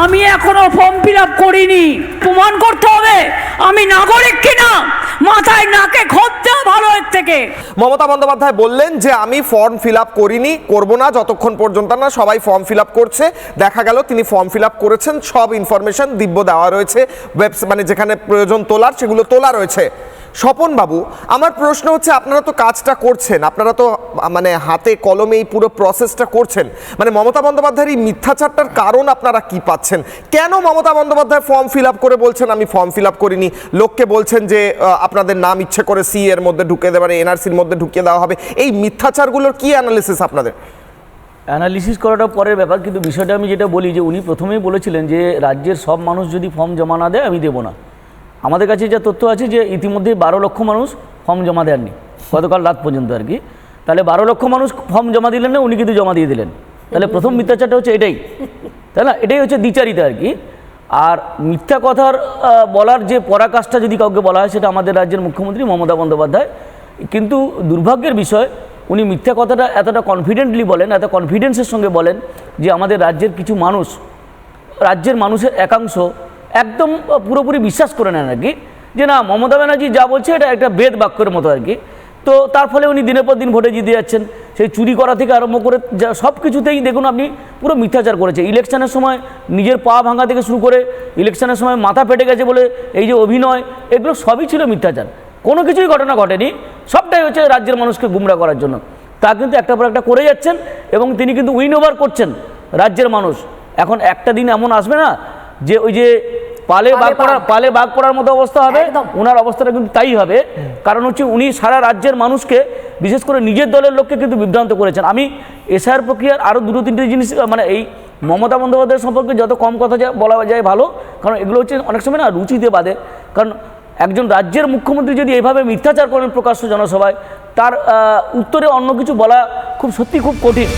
আমি এখনো form fill up করিনি, প্রমাণ করতে হবে আমি নাগরিক কিনা, মাথায় নাকে খোঁজ দেওয়া ভালো এর থেকে। মমতা বন্দ্যোপাধ্যায় বললেন যে আমি ফর্ম ফিল আপ করিনি, করবো না যতক্ষণ পর্যন্ত না সবাই ফর্ম ফিল আপ করছে। দেখা গেল তিনি ফর্ম ফিল আপ করেছেন, সব ইনফরমেশন দিব্য দেওয়া রয়েছে, মানে যেখানে প্রয়োজন তোলার সেগুলো তোলা রয়েছে। স্বপন বাবু, আমার প্রশ্ন হচ্ছে আপনারা তো কাজটা করছেন, আপনারা তো মানে হাতে কলমে এই পুরো প্রসেসটা করছেন, মানে মমতা বন্দ্যোপাধ্যায়ের এই মিথ্যাচারটার কারণ আপনারা কি পাচ্ছেন? কেন Mamata Bandyopadhyay form fill up করে বলছেন আমি ফর্ম ফিল আপ করিনি, লোককে বলছেন যে আপনাদের নাম ইচ্ছে করে সি এর মধ্যে ঢুকে দেওয়া, এনআরসির মধ্যে ঢুকিয়ে দেওয়া হবে, এই মিথ্যাচারগুলোর কি অ্যানালিসিস আপনাদের? অ্যানালিসিস করাটা পরের ব্যাপার, কিন্তু বিষয়টা আমি যেটা বলি যে উনি প্রথমেই বলেছিলেন যে রাজ্যের সব মানুষ যদি ফর্ম জমা না দেয় আমি দেবো না। আমাদের কাছে যা তথ্য আছে যে ইতিমধ্যে 12 লক্ষ মানুষ ফর্ম জমা দেননি গতকাল রাত পর্যন্ত আর কি। তাহলে 12 লক্ষ মানুষ ফর্ম জমা দিলেন না, উনি কিন্তু জমা দিয়ে দিলেন। তাহলে প্রথম মিথ্যাচারটা হচ্ছে এটাই, তাই না? এটাই হচ্ছে দ্বিচারিতা আর কি। আর মিথ্যা কথার বলার যে পরাকাষ্ঠা যদি কাউকে বলা হয় সেটা আমাদের রাজ্যের মুখ্যমন্ত্রী মমতা বন্দ্যোপাধ্যায়। কিন্তু দুর্ভাগ্যের বিষয় উনি মিথ্যা কথাটা এতটা কনফিডেন্টলি বলেন, এত কনফিডেন্সের সঙ্গে বলেন যে আমাদের রাজ্যের কিছু মানুষ, রাজ্যের মানুষের একাংশ একদম পুরোপুরি বিশ্বাস করে নেন আর কি, যে না মমতা ব্যানার্জি যা বলছে এটা একটা বেদ বাক্যের মতো আর কি। তো তার ফলে উনি দিনের পর দিন ভোটে জিতে যাচ্ছেন। সেই চুরি করা থেকে আরম্ভ করে যা সব কিছুতেই দেখুন আপনি পুরো মিথ্যাচার করেছে। ইলেকশনের সময় নিজের পা ভাঙা থেকে শুরু করে ইলেকশনের সময় মাথা ফেটে গেছে বলে এই যে অভিনয়, এগুলো সবই ছিল মিথ্যাচার। কোনো কিছুই ঘটনা ঘটেনি, সবটাই হচ্ছে রাজ্যের মানুষকে গুমরা করার জন্য। তা কিন্তু একটা পর একটা করে যাচ্ছেন এবং তিনি কিন্তু উইন ওভার করছেন রাজ্যের মানুষ। এখন একটা দিন এমন আসবে না যে ওই যে পালে বাঘ পড়ার মতো অবস্থা হবে, ওনার অবস্থাটা কিন্তু তাই হবে। কারণ হচ্ছে উনি সারা রাজ্যের মানুষকে, বিশেষ করে নিজের দলের লোককে কিন্তু বিভ্রান্ত করেছেন। আমি এসআইআর প্রক্রিয়ার আরও 2-3টে জিনিস, মানে এই মমতা বন্দ্যোপাধ্যায় সম্পর্কে যত কম কথা বলা যায় ভালো, কারণ এগুলো হচ্ছে অনেক সময় না রুচিতে বাধে। কারণ একজন রাজ্যের মুখ্যমন্ত্রী যদি এইভাবে মিথ্যাচার করেন প্রকাশ্য জনসভায়, তার উত্তরে অন্য কিছু বলা খুব সত্যি খুব কঠিন।